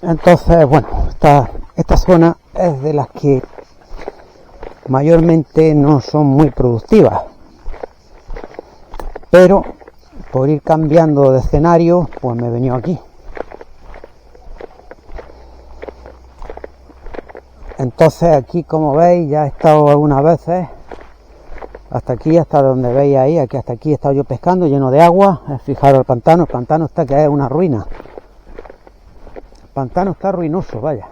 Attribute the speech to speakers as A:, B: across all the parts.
A: Entonces, bueno, esta zona es de las que mayormente no son muy productivas, pero por ir cambiando de escenario, pues me he venido aquí. Entonces aquí, como veis, ya he estado algunas veces hasta aquí, hasta donde veis ahí, aquí hasta aquí he estado yo pescando, lleno de agua. Fijaros el pantano está que es una ruina. El pantano está ruinoso, vaya.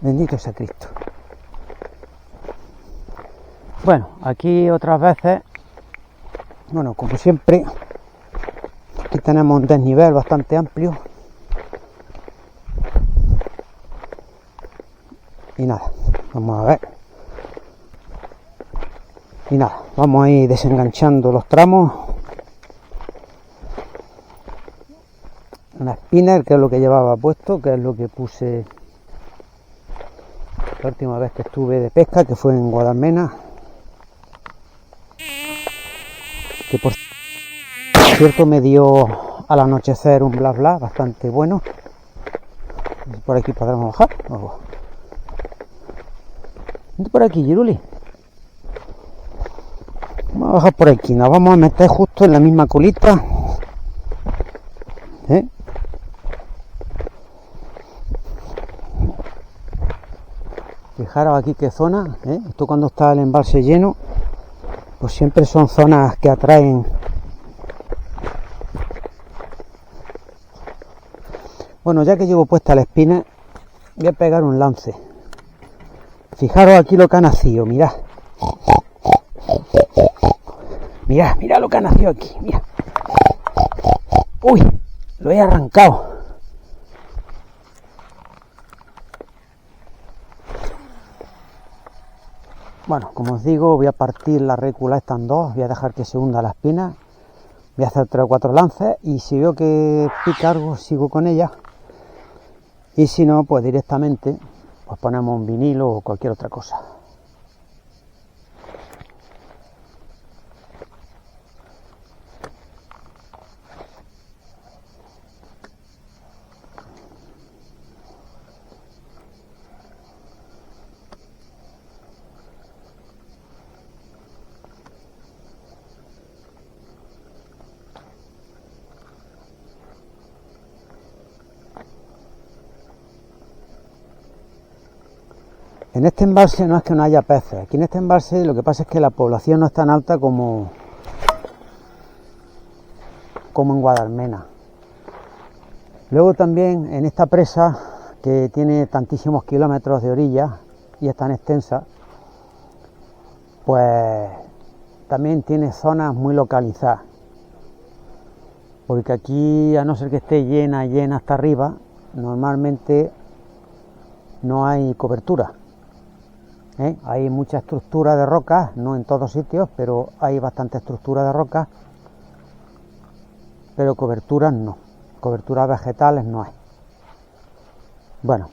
A: Bendito sea Cristo. Bueno, aquí otras veces, bueno, como siempre, aquí tenemos un desnivel bastante amplio. Y nada, vamos a ver. Y nada, vamos a ir desenganchando los tramos. Una spinner, que es lo que llevaba puesto, que es lo que puse la última vez que estuve de pesca, que fue en Guadalmena, que por cierto me dio al anochecer un bla bla bastante bueno. Por aquí podremos bajar. Vente por aquí, Giruli. Vamos a bajar por aquí, nos vamos a meter justo en la misma colita. Fijaros aquí qué zona, esto cuando está el embalse lleno, pues siempre son zonas que atraen. Bueno, ya que llevo puesta la espina, voy a pegar un lance. Fijaros aquí lo que ha nacido, mirad. Mirad lo que ha nacido aquí, mirad. Uy, lo he arrancado. Bueno, como os digo, voy a partir la récula esta en dos, voy a dejar que se hunda la espina, voy a hacer 3 o 4 lances y si veo que pica algo sigo con ella, y si no, pues directamente pues ponemos un vinilo o cualquier otra cosa. En este embalse no es que no haya peces, aquí en este embalse lo que pasa es que la población no es tan alta como en Guadalmena. Luego también en esta presa, que tiene tantísimos kilómetros de orilla y es tan extensa, pues también tiene zonas muy localizadas, porque aquí, a no ser que esté llena hasta arriba, normalmente no hay cobertura. Hay mucha estructura de rocas, no en todos sitios, pero hay bastante estructura de rocas, pero coberturas no, coberturas vegetales no hay. Bueno,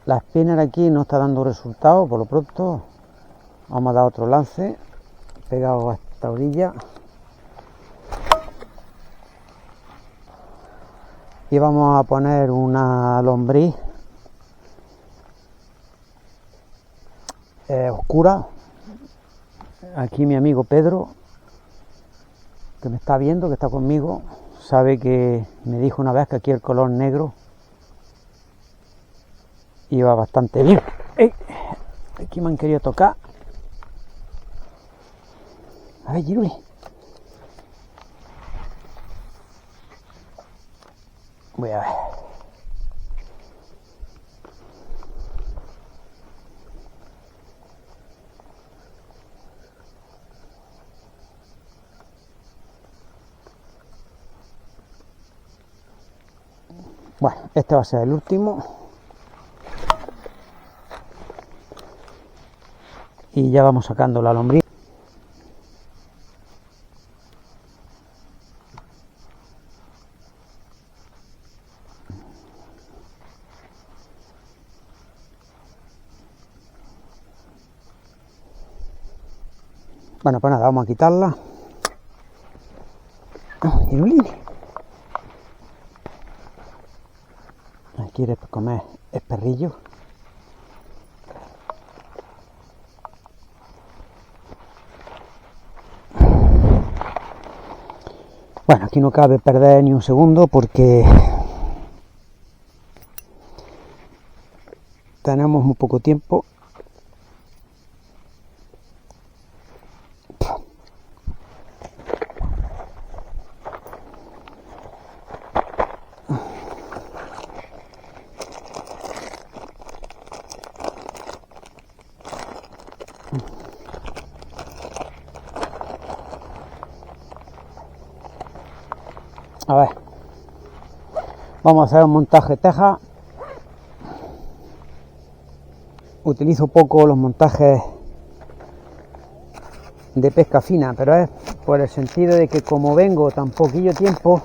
A: la spinner aquí no está dando resultado, por lo pronto vamos a dar otro lance, pegado a esta orilla, y vamos a poner una lombriz oscura. Aquí mi amigo Pedro, que me está viendo, que está conmigo, sabe que me dijo una vez que aquí el color negro iba bastante bien. ¡Ey! Aquí me han querido tocar. A ver, Giruli. Voy a ver. Bueno, este va a ser el último. Y ya vamos sacando la lombriz. Bueno, pues nada, vamos a quitarla. Irulini. ¿Quiere comer esperrillo? Bueno, aquí no cabe perder ni un segundo porque tenemos muy poco tiempo. A ver, vamos a hacer un montaje teja. Utilizo poco los montajes de pesca fina, pero es por el sentido de que como vengo tan poquillo tiempo,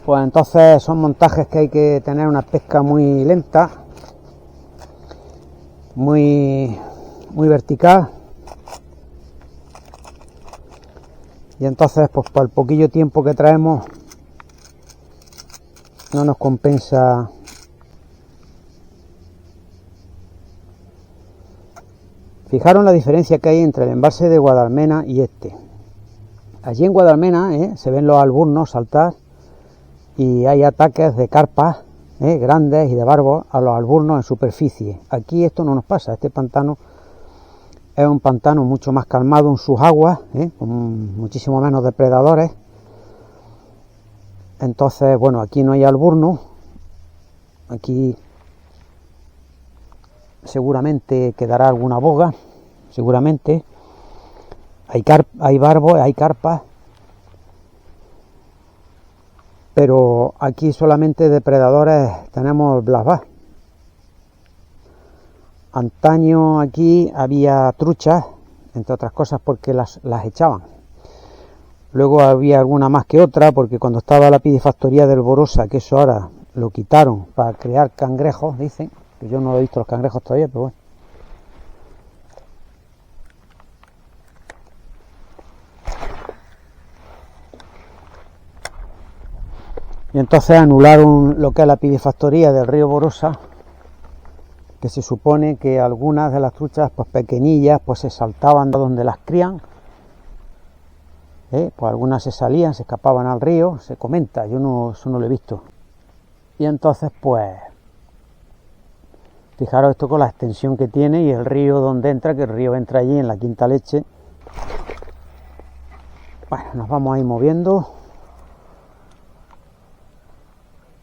A: pues entonces son montajes que hay que tener una pesca muy lenta, muy vertical. Y entonces, pues por el poquillo tiempo que traemos, no nos compensa. Fijaros la diferencia que hay entre el embalse de Guadalmena y este. Allí en Guadalmena se ven los alburnos saltar y hay ataques de carpas grandes y de barbos a los alburnos en superficie. Aquí esto no nos pasa. Este pantano es un pantano mucho más calmado en sus aguas, con muchísimo menos depredadores. Entonces, bueno, aquí no hay alburno. Aquí seguramente quedará alguna boga, seguramente. Hay barbos, hay carpas. Pero aquí solamente depredadores tenemos blasbás. Antaño aquí había truchas, entre otras cosas porque las echaban. Luego había alguna más que otra, porque cuando estaba la piscifactoría del Borosa, que eso ahora lo quitaron para crear cangrejos, dicen, que yo no he visto los cangrejos todavía, pero bueno. Y entonces anularon lo que es la piscifactoría del río Borosa, que se supone que algunas de las truchas pues pequeñillas pues se saltaban de donde las crían, pues algunas se salían, se escapaban al río, se comenta, yo no, eso no lo he visto. Y entonces pues fijaros esto con la extensión que tiene y el río donde entra, que el río entra allí en la Quinta Leche. Bueno, nos vamos a ir moviendo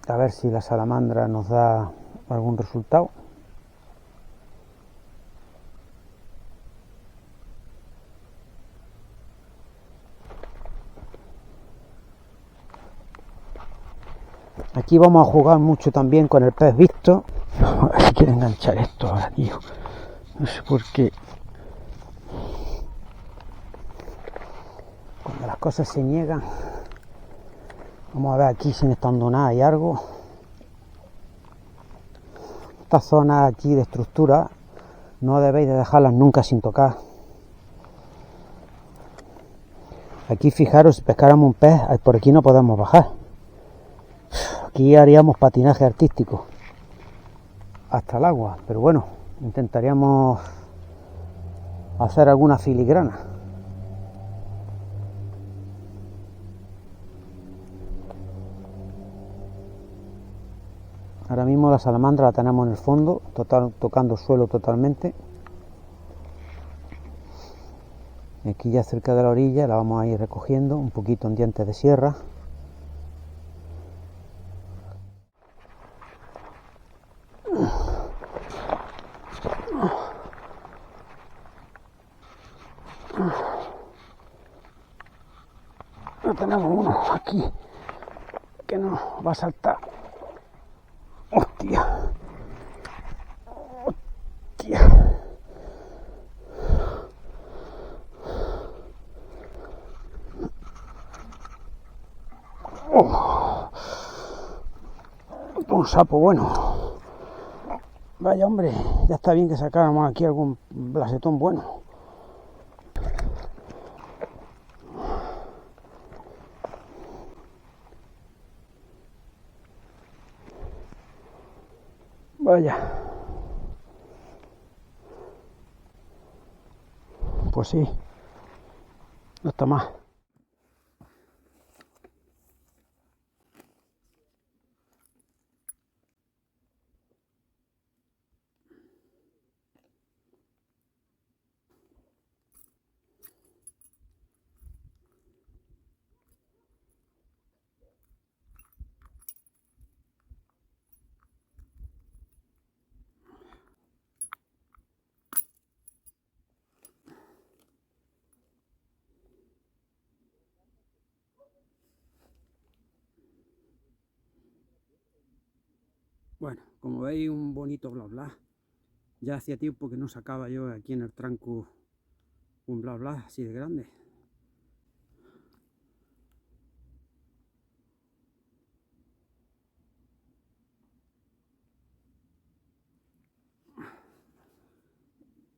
A: a ver si la salamandra nos da algún resultado. Aquí vamos a jugar mucho también con el pez visto. A ver si quiero enganchar esto ahora, tío. No sé por qué. Cuando las cosas se niegan. Vamos a ver aquí si no está nada, hay algo. Estas zonas aquí de estructura no debéis de dejarlas nunca sin tocar. Aquí fijaros, si pescáramos un pez, por aquí no podemos bajar. Aquí haríamos patinaje artístico hasta el agua, pero bueno, intentaríamos hacer alguna filigrana. Ahora mismo la salamandra la tenemos en el fondo, tocando suelo totalmente. Y aquí ya cerca de la orilla la vamos a ir recogiendo un poquito en dientes de sierra. Ya tenemos uno aquí que nos va a saltar. Hostia. Hostia. Oh. Un sapo bueno. Vaya hombre, ya está bien que sacáramos aquí algún blasetón bueno. Vaya. Pues sí, no está más. Bueno, como veis, un bonito bla bla. Ya hacía tiempo que no sacaba yo aquí en el tranco un bla bla así de grande.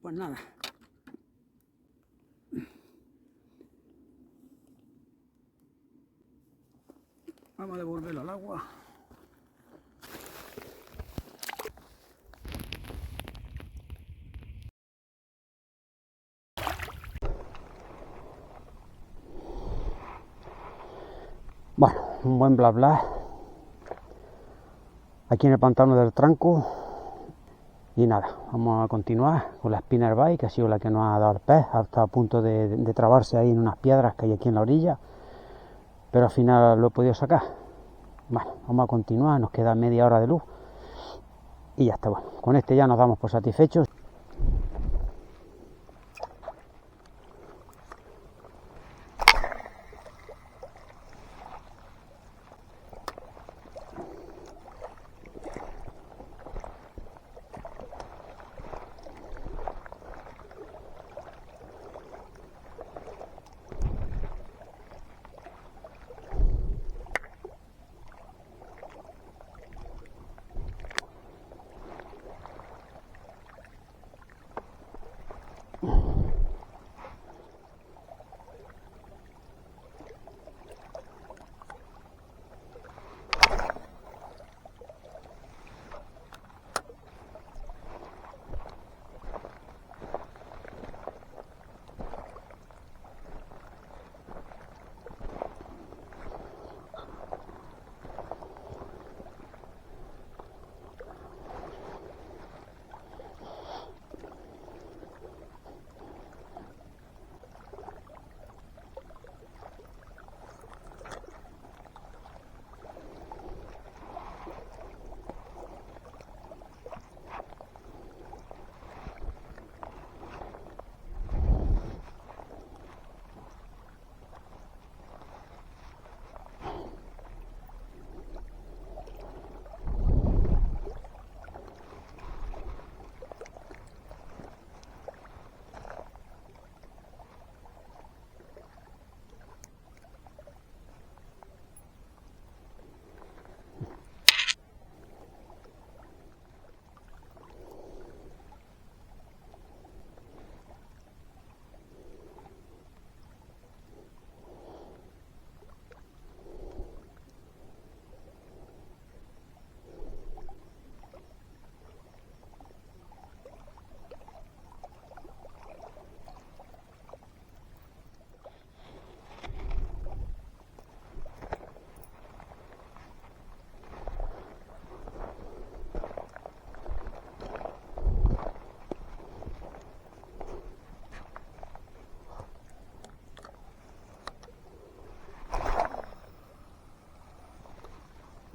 A: Pues nada. Vamos a devolverlo al agua. Bueno, un buen bla bla aquí en el pantano del tranco. Y nada, vamos a continuar con la spinnerbait, que ha sido la que nos ha dado el pez, hasta a punto de trabarse ahí en unas piedras que hay aquí en la orilla, pero al final lo he podido sacar. Bueno, vamos a continuar, nos queda media hora de luz y ya está. Bueno, con este ya nos damos por satisfechos.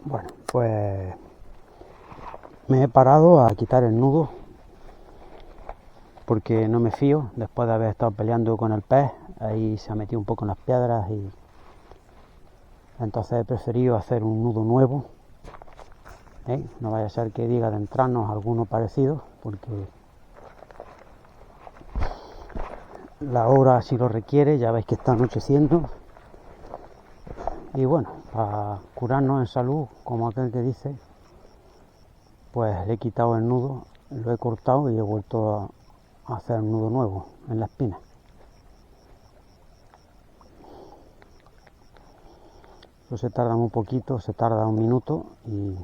A: Bueno, pues me he parado a quitar el nudo porque no me fío después de haber estado peleando con el pez. Ahí se ha metido un poco en las piedras y entonces he preferido hacer un nudo nuevo, no vaya a ser que diga de entrarnos alguno parecido, porque la hora así lo requiere. Ya veis que está anocheciendo y bueno, para curarnos en salud, como aquel que dice, pues le he quitado el nudo, lo he cortado y he vuelto a hacer un nudo nuevo en la espina. Eso se tarda un poquito, se tarda un minuto y